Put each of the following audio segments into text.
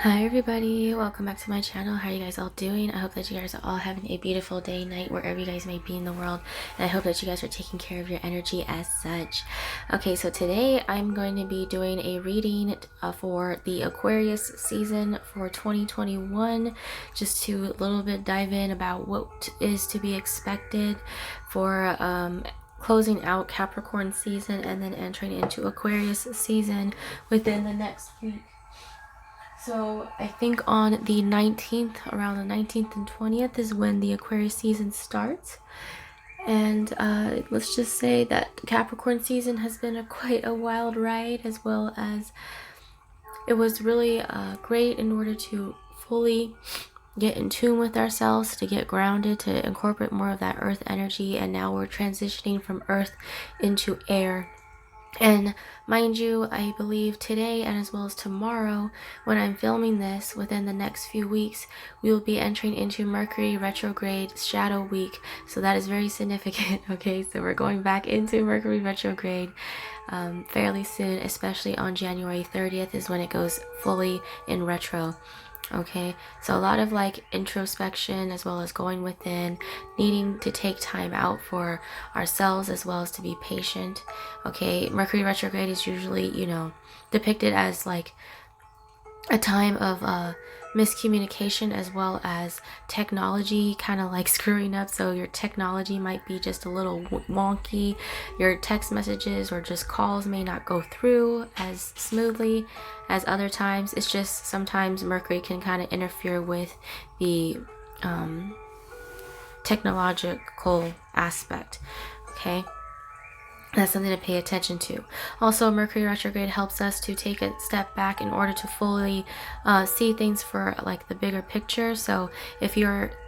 Hi everybody, welcome back to my channel. How are you guys all doing? I hope that you guys are all having a beautiful day, night, wherever you guys may be in the world, and I hope that you guys are taking care of your energy as such. Okay, so today I'm going to be doing a reading for the Aquarius season for 2021, just to a little bit dive in about what is to be expected for closing out Capricorn season and then entering into Aquarius season within the next week. So I think on the 19th, around the 19th and 20th is when the Aquarius season starts. And let's just say that Capricorn season has been quite a wild ride, as well as it was really great in order to fully get in tune with ourselves, to get grounded, to incorporate more of that earth energy. And now we're transitioning from earth into air. And mind you, I believe today and as well as tomorrow, when I'm filming this, within the next few weeks, we will be entering into Mercury retrograde shadow week. So that is very significant. Okay, so we're going back into Mercury retrograde fairly soon, especially on January 30th is when it goes fully in retro. Okay, so a lot of like introspection, as well as going within, needing to take time out for ourselves, as well as to be patient. Okay, Mercury retrograde is usually, depicted as like a time of miscommunication, as well as technology kind of like screwing up. So your technology might be just a little wonky, your text messages or just calls may not go through as smoothly as other times. It's just sometimes Mercury can kind of interfere with the technological aspect. Okay, that's something to pay attention to. Also, Mercury retrograde helps us to take a step back in order to fully see things for like the bigger picture. So if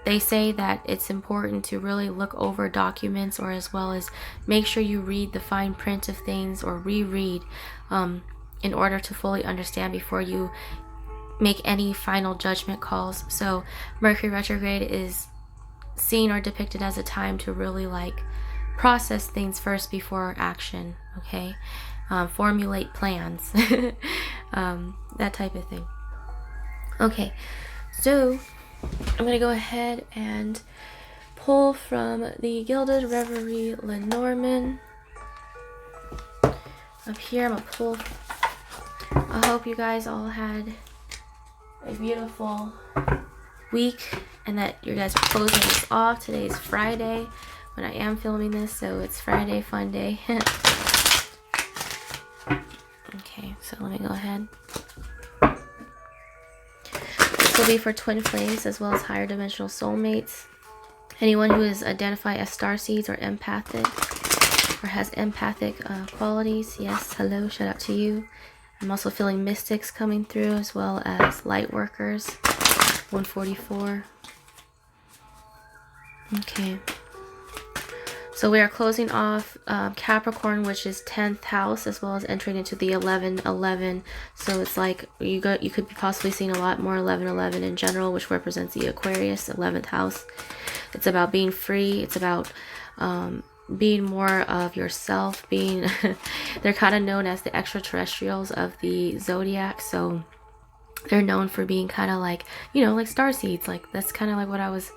they say that it's important to really look over documents, or as well as make sure you read the fine print of things or reread in order to fully understand before you make any final judgment calls. So Mercury retrograde is seen or depicted as a time to really like process things first before action. Okay, formulate plans, that type of thing. Okay, so I'm gonna go ahead and pull from the Gilded Reverie Lenormand. Up here, I'm gonna pull. I hope you guys all had a beautiful week and that you guys are closing this off. Today is Friday when I am filming this, so it's Friday fun day. Okay, so let me go ahead. This will be for twin flames as well as higher dimensional soulmates. Anyone who is identified as starseeds or empathic or has empathic qualities, yes, hello, shout out to you. I'm also feeling mystics coming through, as well as light workers. 144. Okay. So we are closing off Capricorn, which is 10th house, as well as entering into the 11-11. So it's like you could be possibly seeing a lot more 11-11 in general, which represents the Aquarius 11th house. It's about being free. It's about being more of yourself. Being they're kind of known as the extraterrestrials of the zodiac. So they're known for being kind of like, like starseeds. Like that's kind of like what I was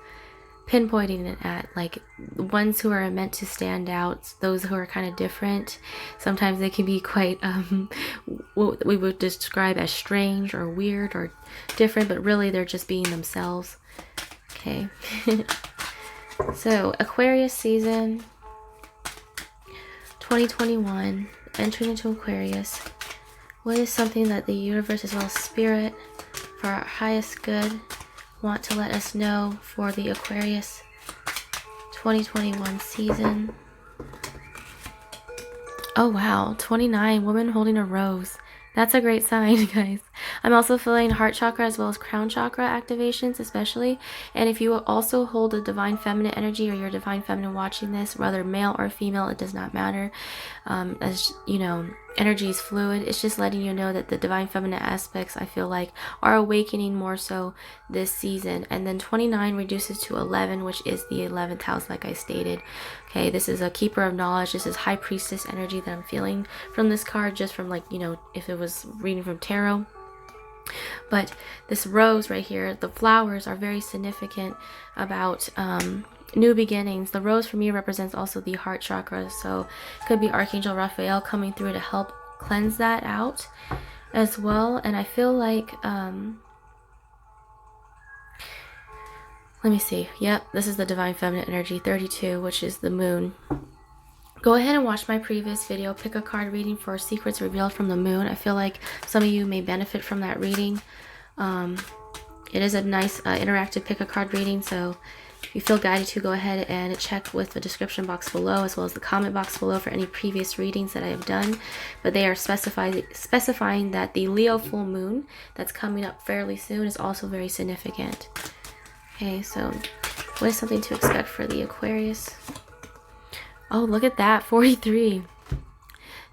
pinpointing it at, like the ones who are meant to stand out, those who are kind of different. Sometimes they can be quite what we would describe as strange or weird or different, but really they're just being themselves. Okay. So Aquarius season 2021, entering into Aquarius. What is something that the universe, as well as spirit, for our highest good, want to let us know for the Aquarius 2021 season? Oh wow, 29, woman holding a rose. That's a great sign, guys. I'm also feeling heart chakra as well as crown chakra activations, especially. And if you also hold a divine feminine energy, or you're divine feminine watching this, whether male or female, it does not matter. As you know, energy is fluid. It's just letting you know that the divine feminine aspects, I feel like, are awakening more so this season. And then 29 reduces to 11, which is the 11th house, like I stated. Okay, this is a keeper of knowledge. This is high priestess energy that I'm feeling from this card, just from like, if it was reading from tarot. But this rose right here, the flowers are very significant about new beginnings. The rose for me represents also the heart chakra, so it could be Archangel Raphael coming through to help cleanse that out as well. And I feel like let me see. Yep, this is the Divine Feminine Energy 32, which is the moon. Go ahead and watch my previous video. Pick a card reading for secrets revealed from the moon. I feel like some of you may benefit from that reading. It is a nice interactive pick a card reading, so if you feel guided to, go ahead and check with the description box below as well as the comment box below for any previous readings that I have done. But they are specifying that the Leo full moon that's coming up fairly soon is also very significant. Okay, so what is something to expect for the Aquarius? Oh, look at that, 43.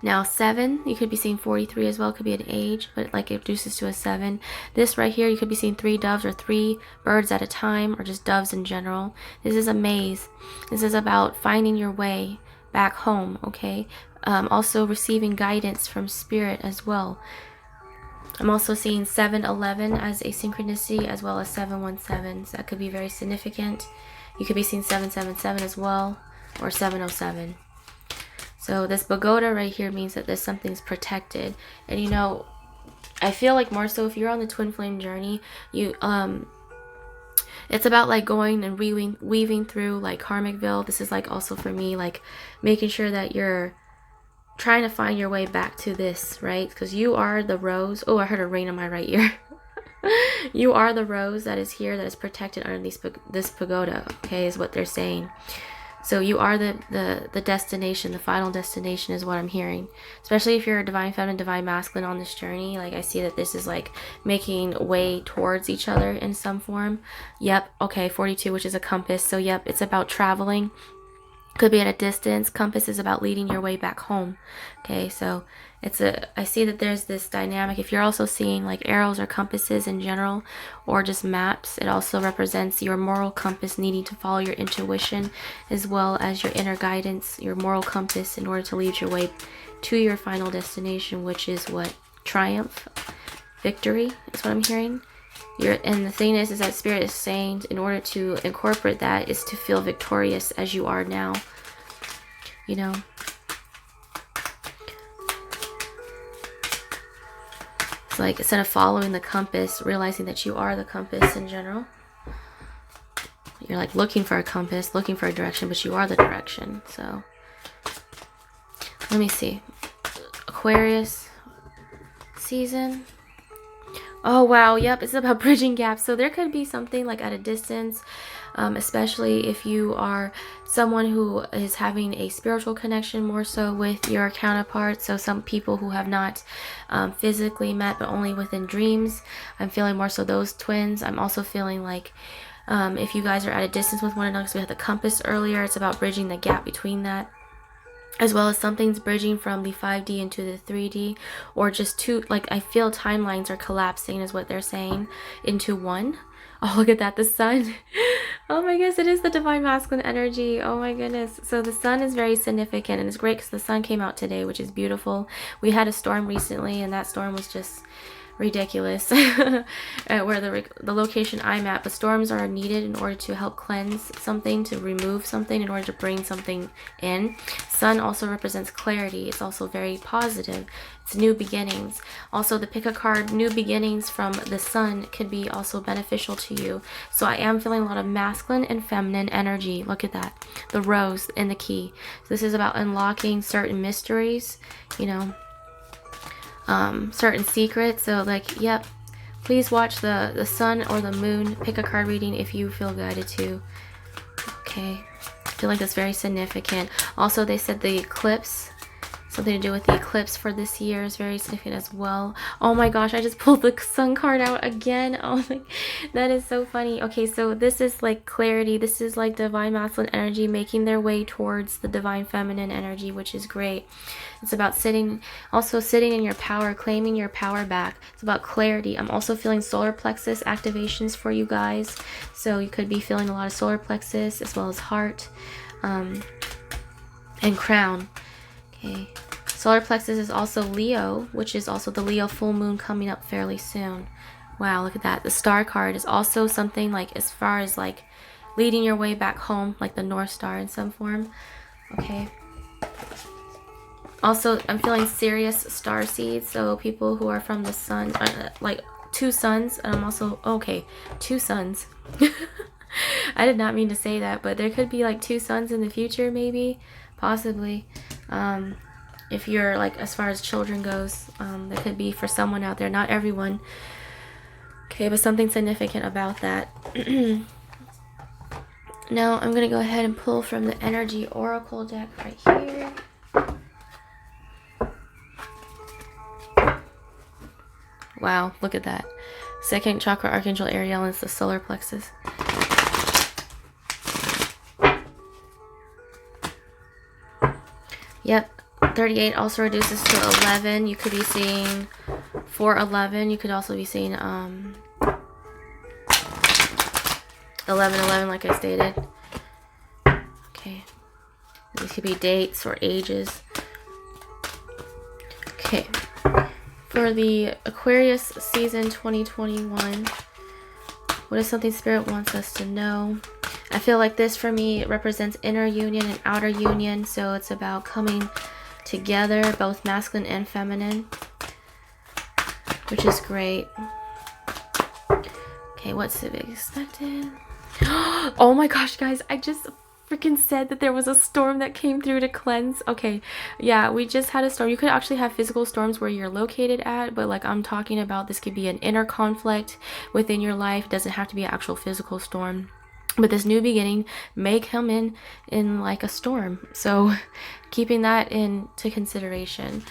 Now 7, you could be seeing 43 as well. It could be an age, but like it reduces to a 7. This right here, you could be seeing 3 doves or 3 birds at a time, or just doves in general. This is a maze. This is about finding your way back home, okay? Also receiving guidance from spirit as well. I'm also seeing 711 as a synchronicity, as well as 717. So that could be very significant. You could be seeing 777 as well, or 707. So this pagoda right here means that there's something's protected. And you know, I feel like more so if you're on the twin flame journey, you it's about like going and weaving through like karmic veil. This is like also for me like making sure that you're trying to find your way back to this, right? Because you are the rose. Oh, I heard a ring in my right ear. You are the rose that is here, that is protected underneath this pagoda, okay, is what they're saying. So you are the destination, the final destination is what I'm hearing. Especially if you're a divine feminine, divine masculine on this journey. Like I see that this is like making way towards each other in some form. Yep, okay, 42, which is a compass. So yep, it's about traveling. Could be at a distance. Compass is about leading your way back home. Okay, so I see that there's this dynamic. If you're also seeing like arrows or compasses in general, or just maps, it also represents your moral compass needing to follow your intuition, as well as your inner guidance, your moral compass, in order to lead your way to your final destination, which is what? Triumph, victory is what I'm hearing. And the thing is that Spirit is saying in order to incorporate that is to feel victorious as you are now. You know? It's like instead of following the compass, realizing that you are the compass in general. You're like looking for a compass, looking for a direction, but you are the direction. So, let me see. Aquarius season. Oh wow, yep, it's about bridging gaps. So there could be something like at a distance, especially if you are someone who is having a spiritual connection more so with your counterparts. So some people who have not physically met but only within dreams. I'm feeling more so those twins. I'm also feeling like if you guys are at a distance with one another, because we had the compass earlier, it's about bridging the gap between that. As well as something's bridging from the 5D into the 3D, or just two, like I feel timelines are collapsing is what they're saying, into one. Oh, look at that, the sun. Oh my goodness, it is the divine masculine energy. Oh my goodness. So the sun is very significant, and it's great because the sun came out today, which is beautiful. We had a storm recently, and that storm was just ridiculous. Where the location I'm at, but storms are needed in order to help cleanse something, to remove something, in order to bring something in. Sun also represents clarity. It's also very positive. It's new beginnings. Also, the pick a card, new beginnings from the sun, could be also beneficial to you. So I am feeling a lot of masculine and feminine energy. Look at that, the rose and the key. So this is about unlocking certain mysteries, you know, certain secrets. So like, yep, please watch the sun or the moon pick a card reading if you feel guided to. Okay, I feel like that's very significant. Also, they said the eclipse, something to do with the eclipse for this year, is very significant as well. Oh my gosh, I just pulled the sun card out again. Oh my, that is so funny. Okay, so this is like clarity. This is like divine masculine energy making their way towards the divine feminine energy, which is great. It's about sitting in your power, claiming your power back. It's about clarity. I'm also feeling solar plexus activations for you guys. So you could be feeling a lot of solar plexus as well as heart and crown. Okay. Solar plexus is also Leo, which is also the Leo full moon coming up fairly soon. Wow, look at that. The star card is also something like as far as like leading your way back home, like the North Star in some form. Okay. Also, I'm feeling serious star seeds. So people who are from the sun, like 2 suns. And I'm also, okay, 2 suns. I did not mean to say that, but there could be like 2 suns in the future, maybe, possibly. If you're like, as far as children goes, there could be for someone out there, not everyone. Okay, but something significant about that. Now I'm gonna go ahead and pull from the Energy Oracle deck right here. Wow, look at that. Second chakra, Archangel Ariel, is the solar plexus. Yep, 38 also reduces to 11. You could be seeing 411. You could also be seeing 1111, like I stated. Okay, these could be dates or ages. Okay, for the Aquarius season 2021, what is something Spirit wants us to know? I feel like this for me represents inner union and outer union, so it's about coming together, both masculine and feminine, which is great. Okay, what's to be expected? Oh my gosh, guys, I just freaking said that there was a storm that came through to cleanse. Okay, yeah, we just had a storm. You could actually have physical storms where you're located at, but like I'm talking about, this could be an inner conflict within your life. It doesn't have to be an actual physical storm. But this new beginning may come in like a storm. So keeping that into consideration.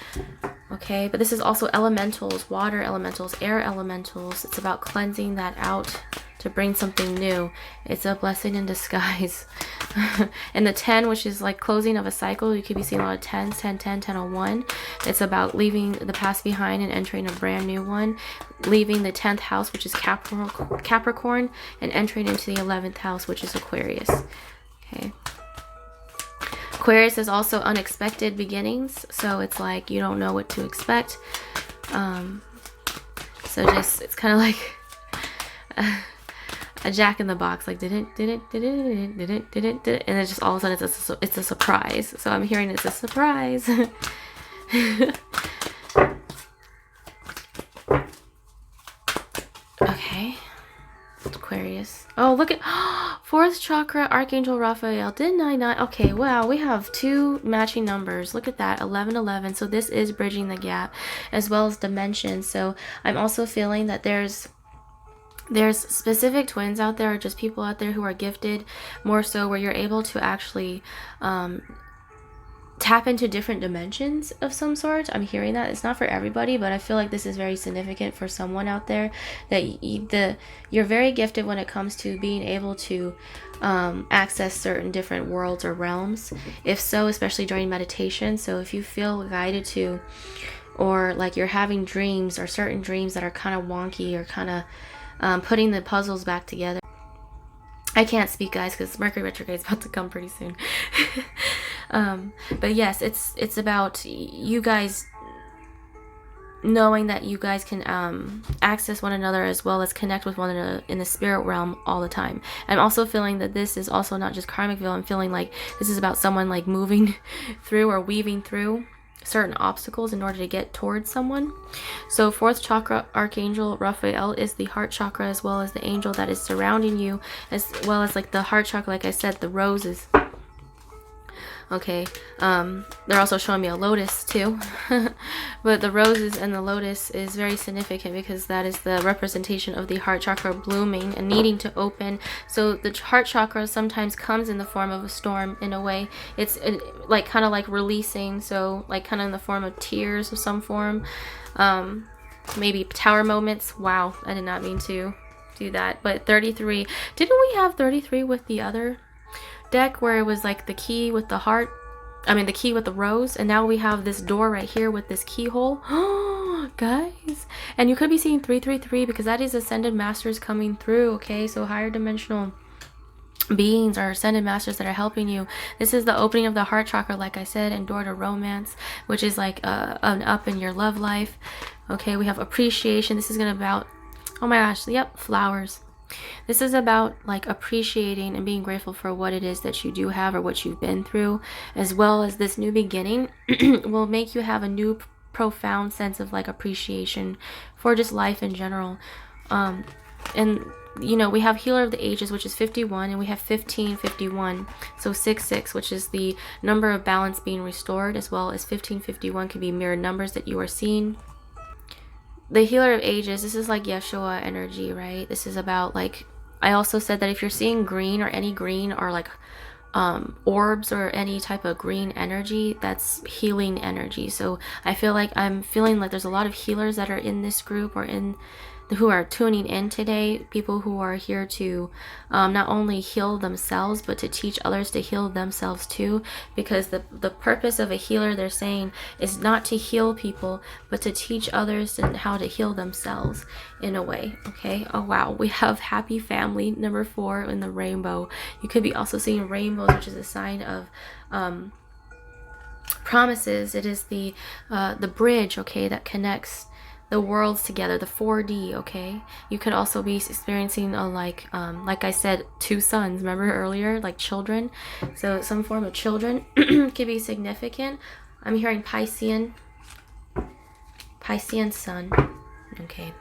Okay, but this is also elementals, water elementals, air elementals. It's about cleansing that out to bring something new. It's a blessing in disguise. And the 10, which is like closing of a cycle, you could be seeing a lot of 10s, 10, 10, 1001. It's about leaving the past behind and entering a brand new one. Leaving the 10th house, which is Capricorn, and entering into the 11th house, which is Aquarius. Okay. Aquarius is also unexpected beginnings, so it's like you don't know what to expect. So just, it's kind of like a jack in the box, like didn't, and then just all of a sudden it's a surprise. So I'm hearing it's a surprise. Okay, Aquarius. Oh, look at 4th chakra, Archangel Raphael. Didn't I not? Okay, wow, we have 2 matching numbers. Look at that, 1111. So this is bridging the gap as well as dimension. So I'm also feeling that there's specific twins out there, or just people out there who are gifted more so, where you're able to actually tap into different dimensions of some sort. I'm hearing that. It's not for everybody, but I feel like this is very significant for someone out there, that you're very gifted when it comes to being able to access certain different worlds or realms. If so, especially during meditation. So if you feel guided to, or like you're having dreams, or certain dreams that are kind of wonky, or kind of putting the puzzles back together. I can't speak, guys, because Mercury retrograde is about to come pretty soon. But yes, it's about you guys knowing that you guys can access one another, as well as connect with one another in the spirit realm all the time. I'm also feeling that this is also not just karmicville. I'm feeling like this is about someone like moving through or weaving through certain obstacles in order to get towards someone. So 4th chakra, Archangel Raphael, is the heart chakra, as well as the angel that is surrounding you, as well as like the heart chakra, like I said, the roses. Okay, they're also showing me a lotus too. But the roses and the lotus is very significant, because that is the representation of the heart chakra blooming and needing to open. So the heart chakra sometimes comes in the form of a storm in a way. It's like kind of like releasing, so like kind of in the form of tears of some form. Maybe tower moments. Wow, I did not mean to do that. But 33, didn't we have 33 with the other deck, where it was like the key with the heart, the key with the rose, and now we have this door right here with this keyhole. Oh, guys, and you could be seeing 333, because that is ascended masters coming through. Okay, so higher dimensional beings or ascended masters that are helping you. This is the opening of the heart chakra, like I said, and door to romance, which is like an up in your love life. Okay, we have appreciation. This is gonna Oh my gosh, yep, flowers. This is about like appreciating and being grateful for what it is that you do have or what you've been through, as well as this new beginning will make you have a new profound sense of like appreciation for just life in general. And you know, we have healer of the ages, which is 51, and we have 1551, so 66, which is the number of balance being restored, as well as 1551 can be mirrored numbers that you are seeing. The healer of ages, this is like Yeshua energy, right? This is about like, I also said that if you're seeing green or any green or like orbs or any type of green energy, that's healing energy. So I feel like I'm feeling like there's a lot of healers that are in this group or in who are tuning in today, people who are here to not only heal themselves but to teach others to heal themselves too, because the purpose of a healer, they're saying, is not to heal people but to teach others and how to heal themselves in a way. Okay, oh wow, we have happy family number 4 in the rainbow. You could be also seeing rainbows, which is a sign of promises. It is the bridge, okay, that connects the worlds together, the 4D. Okay, you could also be experiencing a like I said, 2 suns, remember earlier, like children, so some form of children could be significant. I'm hearing Piscean sun. Okay,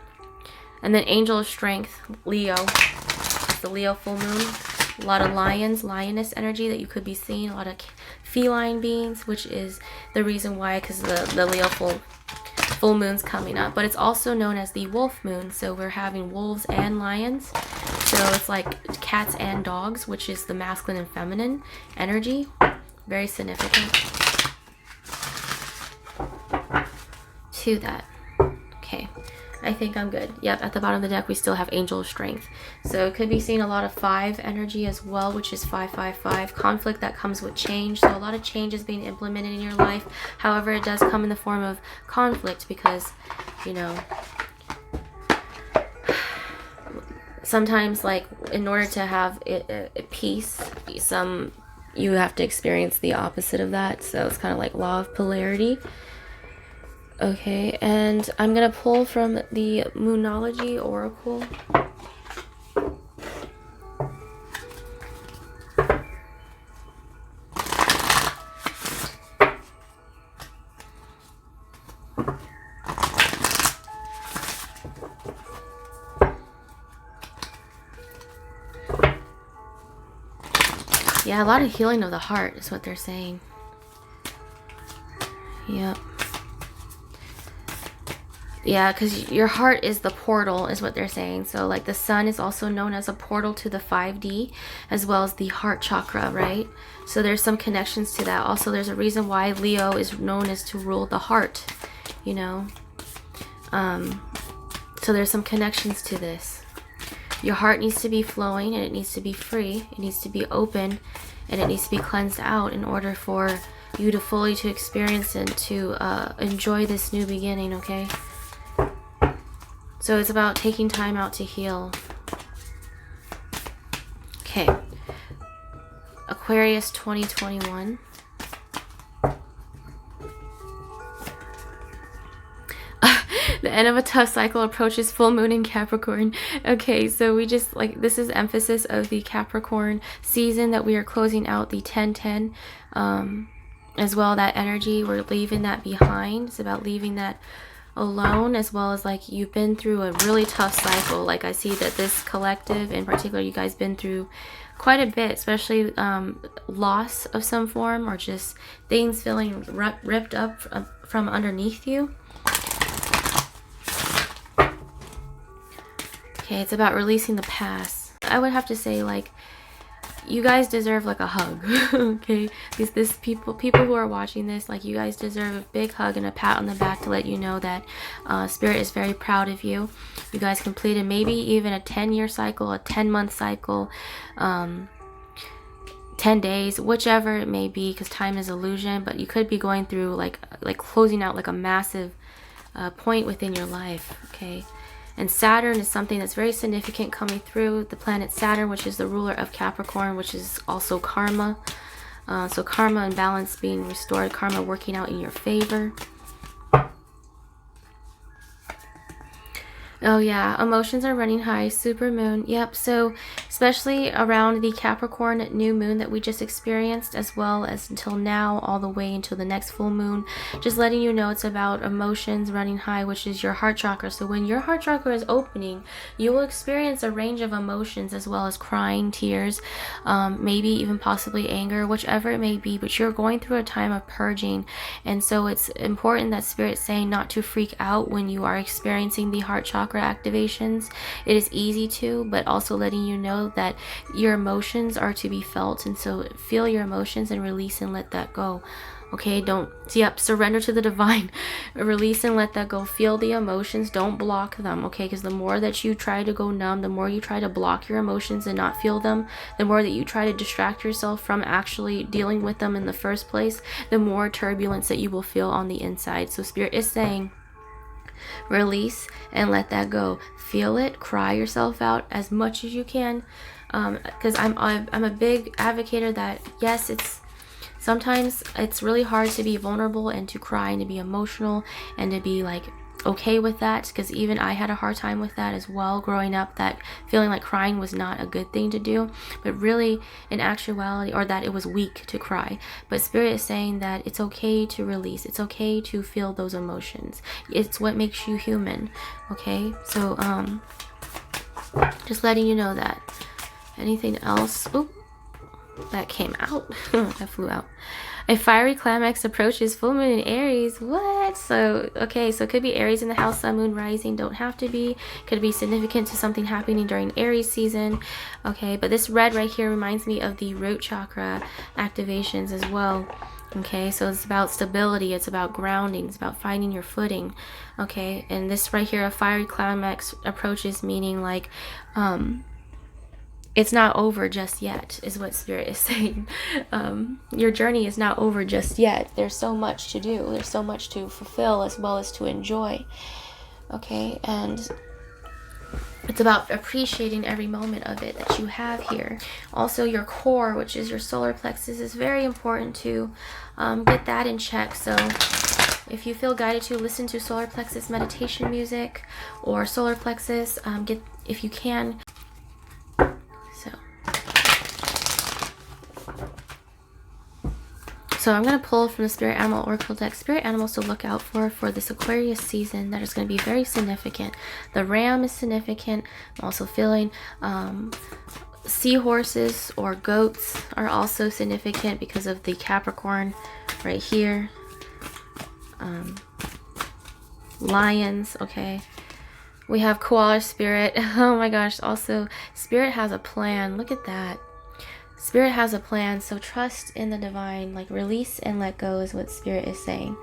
and then angel of strength, Leo. It's the Leo full moon. A lot of lioness energy that you could be seeing, a lot of feline beings, which is the reason why, because the Leo full moon's coming up. But it's also known as the wolf moon, so we're having wolves and lions, so it's like cats and dogs, which is the masculine and feminine energy. Very significant to that. Okay, I think I'm good. Yep, at the bottom of the deck we still have angel of strength, so it could be seeing a lot of 5 energy as well, which is 555, conflict that comes with change. So a lot of change is being implemented in your life. However, it does come in the form of conflict, because you know, sometimes like in order to have peace, you have to experience the opposite of that. So it's kind of like law of polarity. Okay, and I'm gonna pull from the Moonology Oracle. Yeah, a lot of healing of the heart is what they're saying. Yep. Yeah, because your heart is the portal, is what they're saying. So like the sun is also known as a portal to the 5D, as well as the heart chakra, right? So there's some connections to that. Also, there's a reason why Leo is known as to rule the heart, you know. So there's some connections to this. Your heart needs to be flowing, and it needs to be free. It needs to be open, and it needs to be cleansed out in order for you to fully to experience and to enjoy this new beginning, okay? So it's about taking time out to heal. Okay. Aquarius 2021. The end of a tough cycle approaches full moon in Capricorn. Okay, so we just like, this is emphasis of the Capricorn season that we are closing out the 10-10. As well, that energy, we're leaving that behind. It's about leaving that alone, as well as like you've been through a really tough cycle. Like I see that this collective in particular, you guys been through quite a bit, especially loss of some form, or just things feeling ripped up from underneath you. Okay, it's about releasing the past. I would have to say, like, you guys deserve like a hug. Okay, this people who are watching this, like, you guys deserve a big hug and a pat on the back to let you know that Spirit is very proud of you. You guys completed maybe even a 10-year cycle, a 10-month cycle, 10 days, whichever it may be, because time is illusion. But you could be going through like closing out like a massive point within your life. Okay. And Saturn is something that's very significant coming through. The planet Saturn, which is the ruler of Capricorn, which is also karma. So karma and balance being restored, karma working out in your favor. Oh yeah, emotions are running high. Super moon. Yep. So especially around the Capricorn new moon that we just experienced, as well as until now, all the way until the next full moon, just letting you know it's about emotions running high, which is your heart chakra. So when your heart chakra is opening, you will experience a range of emotions, as well as crying, tears, maybe even possibly anger, whichever it may be, but you're going through a time of purging. And so it's important that Spirit's saying not to freak out when you are experiencing the heart chakra activations. It is easy to, but also letting you know that your emotions are to be felt, and so feel your emotions and release and let that go. Okay, don't, yep, surrender to the divine. Release and let that go. Feel the emotions, don't block them, okay? Because the more that you try to go numb, the more you try to block your emotions and not feel them, the more that you try to distract yourself from actually dealing with them in the first place, the more turbulence that you will feel on the inside. So Spirit is saying, release and let that go. Feel it, cry yourself out as much as you can, because I'm a big advocate that yes, sometimes it's really hard to be vulnerable and to cry and to be emotional and to be like okay with that, because even I had a hard time with that as well growing up, that feeling like crying was not a good thing to do, but really in actuality, or that it was weak to cry. But Spirit is saying that it's okay to release, it's okay to feel those emotions, it's what makes you human. Okay, so just letting you know that. Anything else? Oop, that came out. That flew out. A fiery climax approaches full moon in Aries. What? So, okay, so it could be Aries in the house, sun, moon, rising. Don't have to be. Could be significant to something happening during Aries season. Okay, but this red right here reminds me of the root chakra activations as well. Okay, so it's about stability, it's about grounding, it's about finding your footing. Okay, and this right here, a fiery climax approaches, meaning like, it's not over just yet, is what Spirit is saying. Your journey is not over just yet. There's so much to do. There's so much to fulfill as well as to enjoy. Okay, and it's about appreciating every moment of it that you have here. Also, your core, which is your solar plexus, is very important to get that in check. So if you feel guided to listen to solar plexus meditation music or solar plexus, if you can. So I'm going to pull from the Spirit Animal Oracle deck Spirit Animals to look out for this Aquarius season that is going to be very significant. The ram is significant. I'm also feeling seahorses or goats are also significant because of the Capricorn right here. Lions, okay. We have koala spirit. Oh my gosh. Also, Spirit has a plan. Look at that. Spirit has a plan, so trust in the divine. Like, release and let go is what Spirit is saying.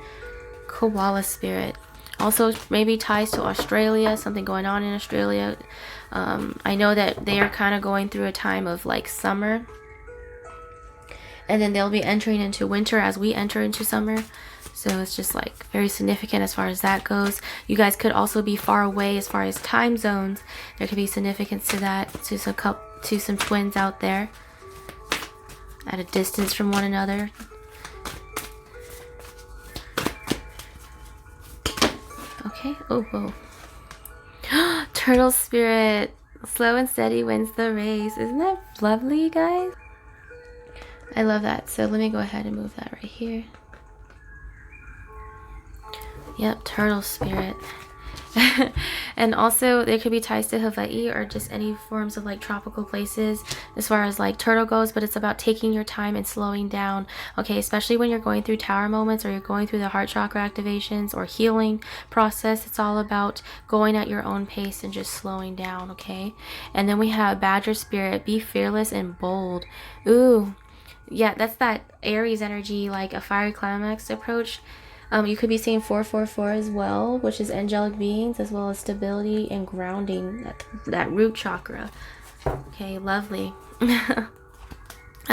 Koala spirit. Also, maybe ties to Australia, something going on in Australia. I know that they are kind of going through a time of like summer. And then they'll be entering into winter as we enter into summer. So it's just like very significant as far as that goes. You guys could also be far away as far as time zones. There could be significance to that, to some twins out there at a distance from one another. Okay. Oh, whoa. Turtle spirit. Slow and steady wins the race. Isn't that lovely, you guys? I love that. So let me go ahead and move that right here. Yep, turtle spirit. And also there could be ties to Hawaii or just any forms of like tropical places as far as like turtle goes, but it's about taking your time and slowing down. Okay, especially when you're going through tower moments or you're going through the heart chakra activations or healing process. It's all about going at your own pace and just slowing down. Okay, and then we have badger spirit. Be fearless and bold. Ooh, yeah, that's that Aries energy, like a fiery climax approach. You could be seeing 444 as well, which is angelic beings, as well as stability and grounding, that root chakra. Okay, lovely. At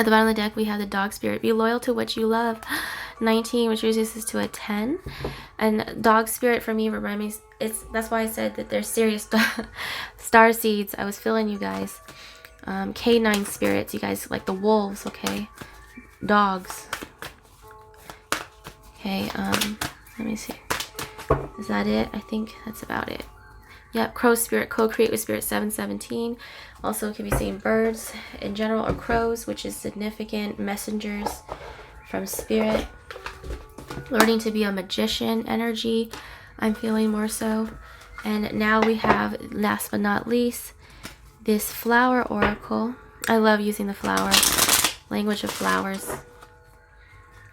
the bottom of the deck, we have the dog spirit. Be loyal to what you love. 19, which reduces to a 10. And dog spirit for me reminds me, that's why I said that they're serious star seeds. I was feeling you guys. K9 spirits, you guys, like the wolves, okay? Dogs. Okay, let me see. Is that it? I think that's about it. Yep, crow spirit, co-create with spirit 717. Also, could be seeing birds in general or crows, which is significant. Messengers from spirit. Learning to be a magician energy, I'm feeling more so. And now we have, last but not least, this flower oracle. I love using the flower, language of flowers.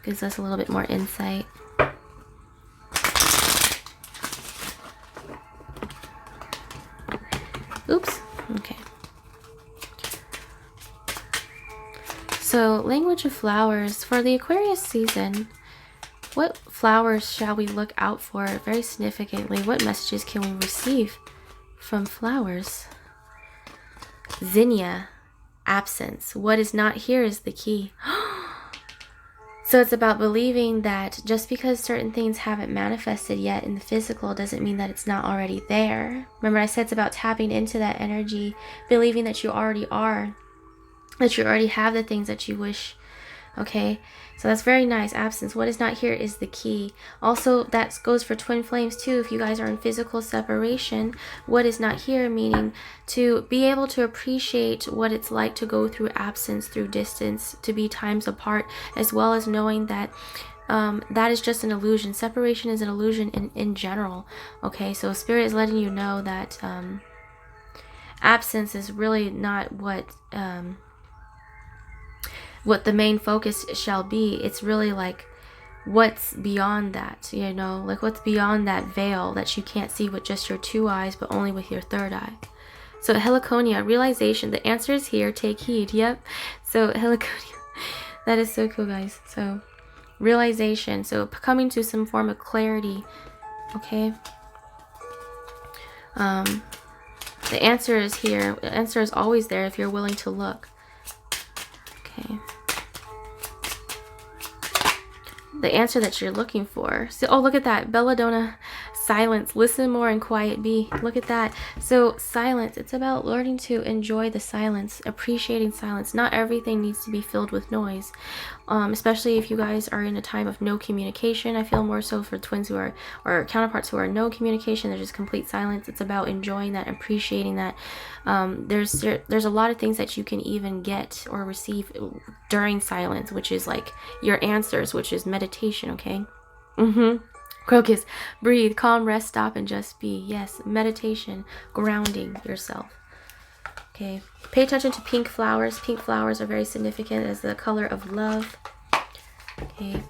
Gives us a little bit more insight. Oops. Okay. So, language of flowers. For the Aquarius season, what flowers shall we look out for very significantly? What messages can we receive from flowers? Zinnia. Absence. What is not here is the key. So it's about believing that just because certain things haven't manifested yet in the physical doesn't mean that it's not already there. Remember I said it's about tapping into that energy, believing that you already are, that you already have the things that you wish. Okay, so that's very nice. Absence. What is not here is the key. Also, that goes for twin flames too. If you guys are in physical separation, what is not here, meaning to be able to appreciate what it's like to go through absence, through distance, to be times apart, as well as knowing that that is just an illusion. Separation is an illusion in general. Okay, so spirit is letting you know that absence is really not what the main focus shall be. It's really like what's beyond that, you know, like what's beyond that veil that you can't see with just your two eyes, but only with your third eye. So heliconia, realization, the answer is here, take heed. Yep. So heliconia, that is so cool, guys. So realization, so coming to some form of clarity. Okay. The answer is here. The answer is always there if you're willing to look. Okay. The answer that you're looking for. So, oh, look at that. Belladonna, silence. Listen more and quiet be. Look at that. So, silence. It's about learning to enjoy the silence, appreciating silence. Not everything needs to be filled with noise. Especially if you guys are in a time of no communication. I feel more so for twins who are, or counterparts who are no communication. They're just complete silence. It's about enjoying that, appreciating that. There's a lot of things that you can even get or receive during silence, which is like your answers, which is meditation. Okay. Crocus, breathe, calm, rest, stop, and just be. Yes, meditation, grounding yourself. Okay, pay attention to pink flowers. Pink flowers are very significant as the color of love. Okay.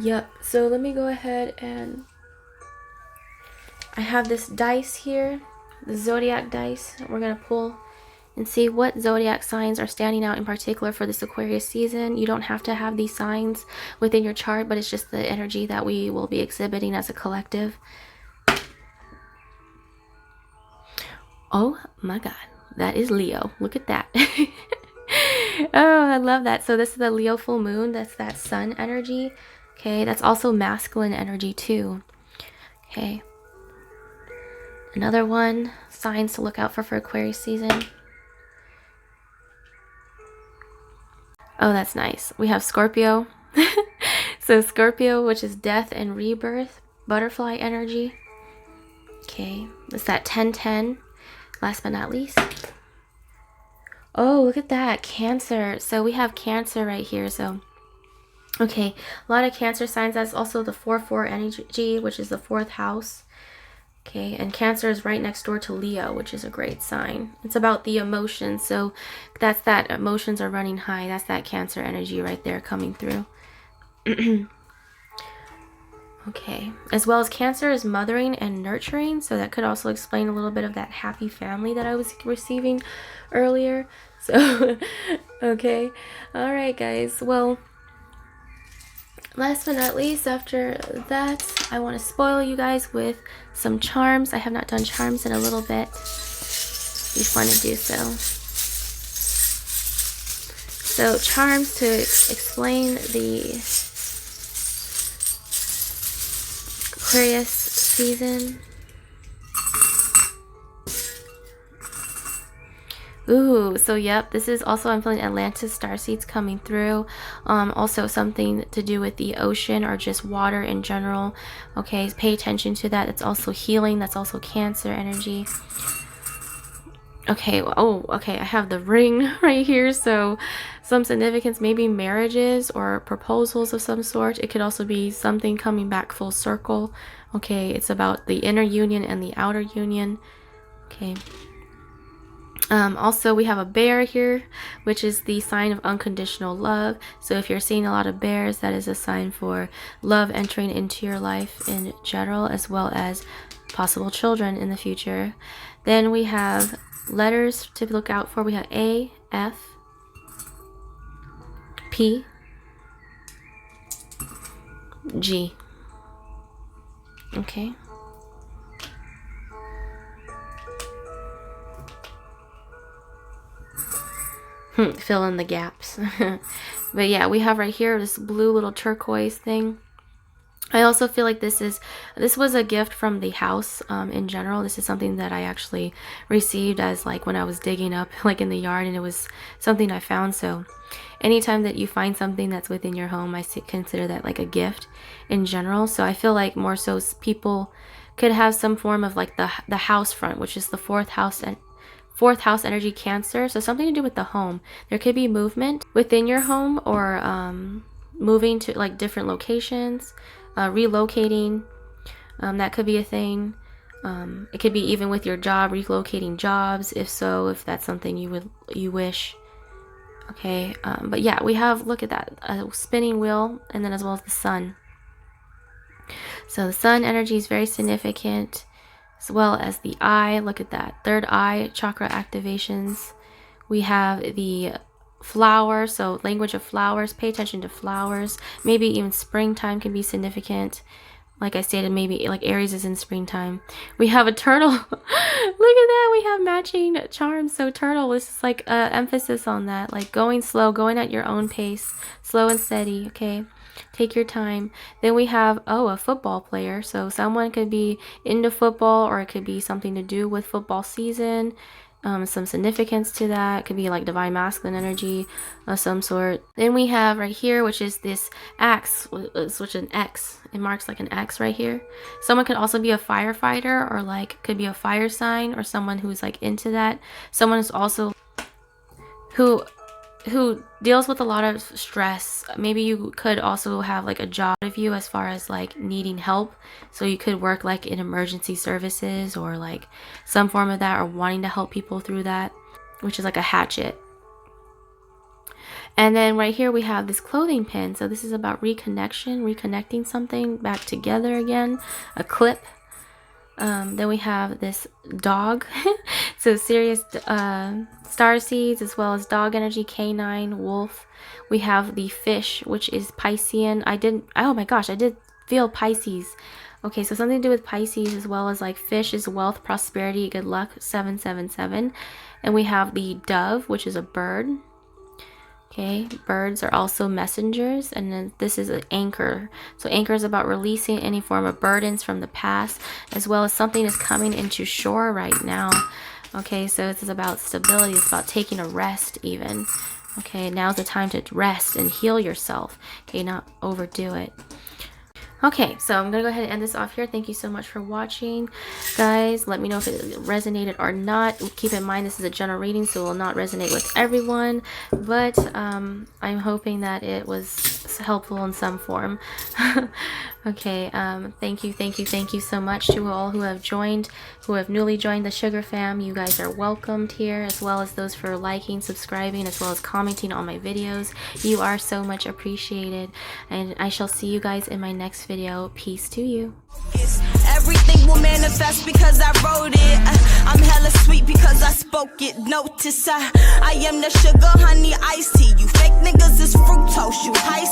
Yep. So let me go ahead and I have this dice here, the zodiac dice. We're gonna pull and see what zodiac signs are standing out in particular for this Aquarius season. You don't have to have these signs within your chart, but it's just the energy that we will be exhibiting as a collective. Oh my God, that is Leo. Look at that. Oh, I love that. So this is the Leo full moon. That's that sun energy. Okay, that's also masculine energy too. Okay. Another one, signs to look out for Aquarius season. Oh, that's nice. We have Scorpio. So Scorpio, which is death and rebirth, butterfly energy. Okay, it's that 10-10. Last but not least. Oh, look at that. Cancer. So we have Cancer right here. So, okay, a lot of Cancer signs. That's also the 4-4 energy, which is the 4th house. Okay, and Cancer is right next door to Leo, which is a great sign. It's about the emotions. So that's that emotions are running high. That's that Cancer energy right there coming through. Okay, as well as Cancer is mothering and nurturing, so that could also explain a little bit of that happy family that I was receiving earlier. So, okay, all right, guys. Well, last but not least, after that, I want to spoil you guys with some charms. I have not done charms in a little bit. Be fun to do so. So, charms to explain the Aquarius season. Ooh, so yep, this is also, I'm feeling Atlantis starseeds coming through. Also something to do with the ocean or just water in general. Okay, pay attention to that. It's also healing. That's also Cancer energy. Okay, okay, I have the ring right here, so some significance, maybe marriages or proposals of some sort. It could also be something coming back full circle. Okay, it's about the inner union and the outer union. Okay. Also, we have a bear here, which is the sign of unconditional love. So if you're seeing a lot of bears, that is a sign for love entering into your life in general, as well as possible children in the future. Then we have letters to look out for. We have A, F, P, G. Okay. Fill in the gaps. But yeah, we have right here this blue little turquoise thing. I also feel like this was a gift from the house in general. This is something that I actually received as like when I was digging up like in the yard, and it was something I found. So anytime that you find something that's within your home, I consider that like a gift in general. So I feel like more so people could have some form of like the house front, which is the fourth house energy, Cancer. So something to do with the home. There could be movement within your home, or moving to like different locations, relocating. That could be a thing. It could be even with your job, relocating jobs, if that's something you wish. Okay, but yeah, we have, look at that, a spinning wheel, and then as well as the sun. So the sun energy is very significant, as well as the eye. Look at that, third eye chakra activations. We have the flower, so language of flowers. Pay attention to flowers. Maybe even springtime can be significant. Like I stated, maybe like Aries is in springtime. We have a turtle. Look at that, we have matching charms. So turtle is just like emphasis on that, like going slow, going at your own pace, slow and steady. Okay, take your time. Then we have, a football player. So someone could be into football, or it could be something to do with football season. Some significance to that. It could be like divine masculine energy of some sort. Then we have right here, which is this axe, which is an X. It marks like an X right here. Someone could also be a firefighter, or like could be a fire sign, or someone who's like into that. Someone who's also who deals with a lot of stress. Maybe you could also have like a job of you as far as like needing help. So you could work like in emergency services, or like some form of that, or wanting to help people through that, which is like a hatchet. And then right here we have this clothing pin. So this is about reconnecting something back together again, a clip. Then we have this dog. So serious starseeds, as well as dog energy, canine, wolf. We have the fish, which is Piscean. Oh my gosh, I did feel Pisces. Okay, so something to do with Pisces, as well as like fish is wealth, prosperity, good luck, 777. And we have the dove, which is a bird. Okay, birds are also messengers. And then this is an anchor. So anchor is about releasing any form of burdens from the past, as well as something is coming into shore right now. Okay, so this is about stability. It's about taking a rest even. Okay, now's the time to rest and heal yourself. Okay, not overdo it. Okay, so I'm gonna go ahead and end this off here. Thank you so much for watching, guys. Let me know if it resonated or not. Keep in mind, this is a general reading, so it will not resonate with everyone, but I'm hoping that it was helpful in some form. Okay, thank you so much to all who have joined, who have newly joined the Sugar Fam. You guys are welcomed here, as well as those for liking, subscribing, as well as commenting on my videos. You are so much appreciated, and I shall see you guys in my next video. Peace to you. Everything will manifest because I wrote it. I'm hella sweet because I spoke it. Notice I am the sugar, honey, iced tea. You fake niggas is fructose. You high